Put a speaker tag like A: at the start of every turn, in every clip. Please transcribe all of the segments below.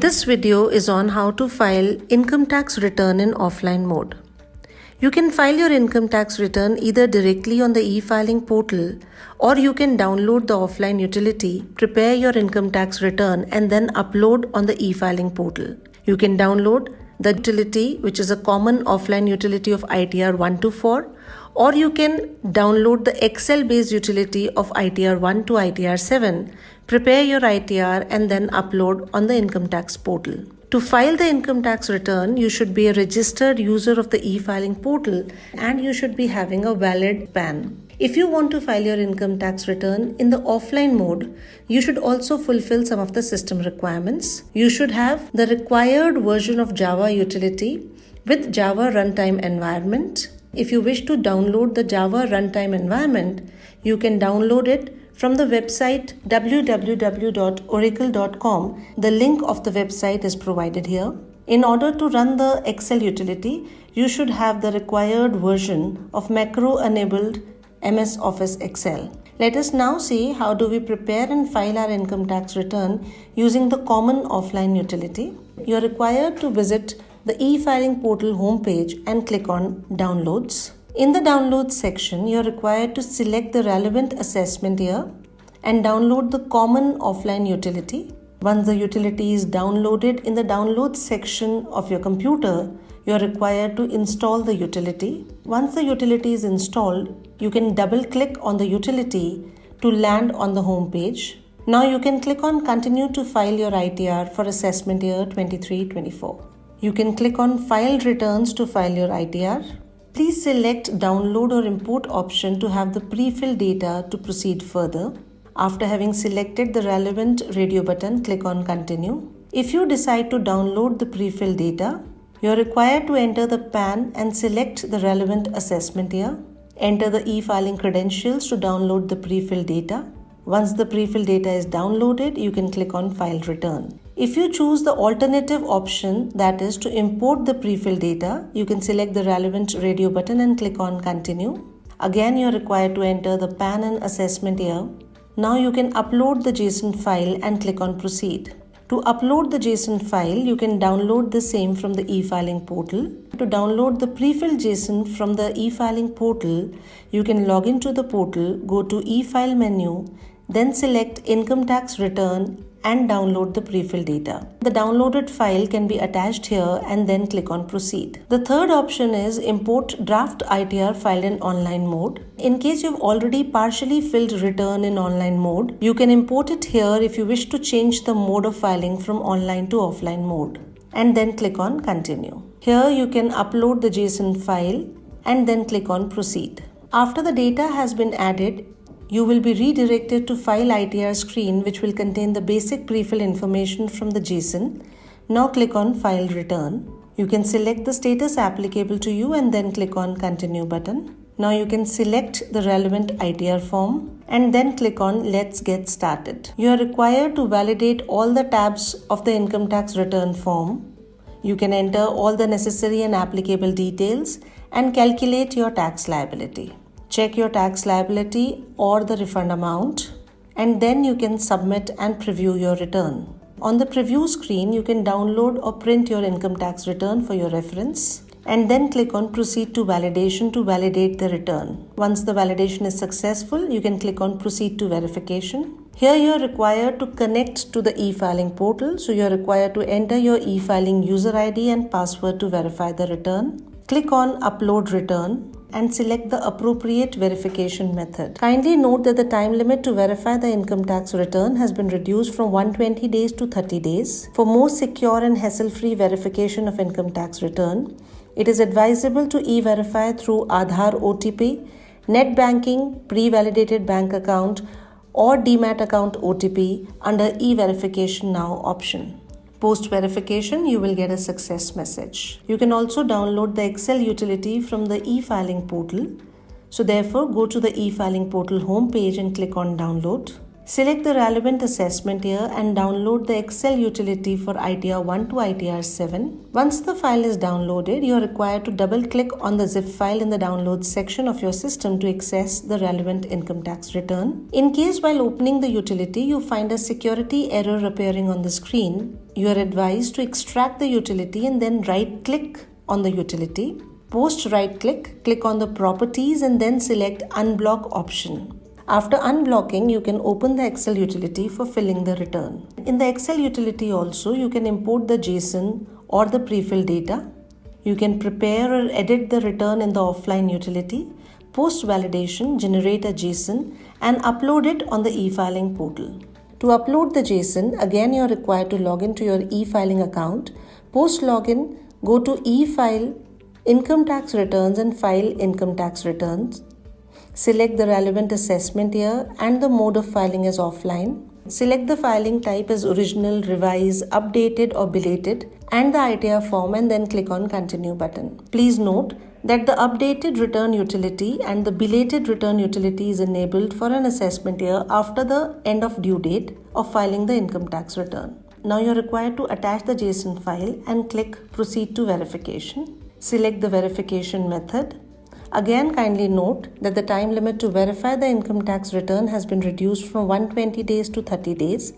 A: This video is on how to file income tax return in offline mode. You can file your income tax return either directly on the e-filing portal, or you can download the offline utility, prepare your income tax return and then upload on the e-filing portal. You can download the utility, which is a common offline utility of ITR 1 to 4, or you can download the Excel based utility of ITR 1 to ITR 7, prepare your ITR and then upload on the income tax portal. To file the income tax return, you should be a registered user of the e-filing portal and you should be having a valid PAN. If you want to file your income tax return in the offline mode, you should also fulfill some of the system requirements. You should have the required version of Java utility with Java runtime environment. If you wish to download the Java runtime environment, you can download it from the website www.oracle.com. The link of the website is provided here. In order to run the Excel utility, you should have the required version of macro-enabled MS Office Excel. Let us now see how do we prepare and file our income tax return using the common offline utility. You are required to visit the e-filing portal homepage and click on Downloads. In the Downloads section, you are required to select the relevant assessment year and download the common offline utility. Once the utility is downloaded in the Downloads section of your computer, you are required to install the utility. Once the utility is installed, you can double-click on the utility to land on the home page. Now you can click on Continue to file your ITR for assessment year 23-24. You can click on File Returns to file your ITR. Please select Download or Import option to have the pre-filled data to proceed further. After having selected the relevant radio button, click on Continue. If you decide to download the pre-filled data, you are required to enter the PAN and select the relevant assessment year. Enter the e-filing credentials to download the pre-filled data. Once the pre-filled data is downloaded, you can click on File Return. If you choose the alternative option, that is to import the pre-filled data, you can select the relevant radio button and click on Continue. Again, you are required to enter the PAN and assessment year. Now you can upload the JSON file and click on Proceed. To upload the JSON file, you can download the same from the e-filing portal. To download the pre-filled JSON from the e-filing portal, you can log into the portal, go to e-file menu, then select Income Tax Return and download the pre-filled data. The downloaded file can be attached here and then click on Proceed. The third option is Import Draft ITR filed in online mode. In case you've already partially filled return in online mode, you can import it here if you wish to change the mode of filing from online to offline mode. And then click on Continue. Here you can upload the JSON file and then click on Proceed. After the data has been added, you will be redirected to File ITR screen, which will contain the basic pre-fill information from the JSON. Now click on File Return. You can select the status applicable to you and then click on Continue button. Now you can select the relevant ITR form and then click on Let's Get Started. You are required to validate all the tabs of the income tax return form. You can enter all the necessary and applicable details and calculate your tax liability. Check your tax liability or the refund amount, and then you can submit and preview your return. On the preview screen, you can download or print your income tax return for your reference and then click on Proceed to Validation to validate the return. Once the validation is successful, you can click on Proceed to Verification. Here you are required to connect to the e-filing portal, so you are required to enter your e-filing user ID and password to verify the return. Click on Upload Return and select the appropriate verification method. Kindly note that the time limit to verify the income tax return has been reduced from 120 days to 30 days. For more secure and hassle-free verification of income tax return, it is advisable to e-verify through Aadhaar OTP, net banking, pre-validated bank account, or DMAT account OTP under e-verification now option. Post-verification, you will get a success message. You can also download the Excel utility from the e-filing portal. So therefore, go to the e-filing portal homepage and click on Download. Select the relevant assessment here and download the Excel utility for ITR 1 to ITR 7. Once the file is downloaded, you are required to double-click on the zip file in the Downloads section of your system to access the relevant income tax return. In case while opening the utility, you find a security error appearing on the screen, You are advised to extract the utility and then right-click on the utility. Post right-click, click on the properties and then select unblock option. After unblocking, you can open the Excel utility for filling the return. In the Excel utility also, you can import the JSON or the pre-filled data. You can prepare or edit the return in the offline utility. Post validation, generate a JSON and upload it on the e-filing portal. To upload the JSON, again you are required to log into your e-filing account. Post login, go to e-file, income tax returns and file income tax returns. Select the relevant assessment year and the mode of filing as offline. Select the filing type as original, revise, updated or belated and the ITR form and then click on continue button. Please note that the updated return utility and the belated return utility is enabled for an assessment year after the end of due date of filing the income tax return. Now you are required to attach the JSON file and click proceed to verification. Select the verification method. Again, kindly note that the time limit to verify the income tax return has been reduced from 120 days to 30 days.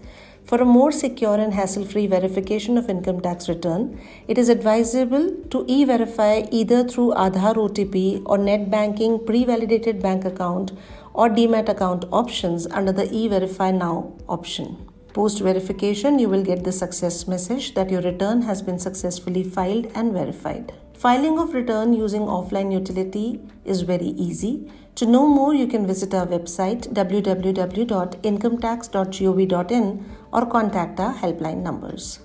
A: For a more secure and hassle-free verification of income tax return, it is advisable to e-verify either through Aadhaar OTP or net banking, pre-validated bank account or demat account options under the e-verify now option. Post verification, you will get the success message that your return has been successfully filed and verified. Filing of return using offline utility is very easy. To know more, you can visit our website www.incometax.gov.in or contact our helpline numbers.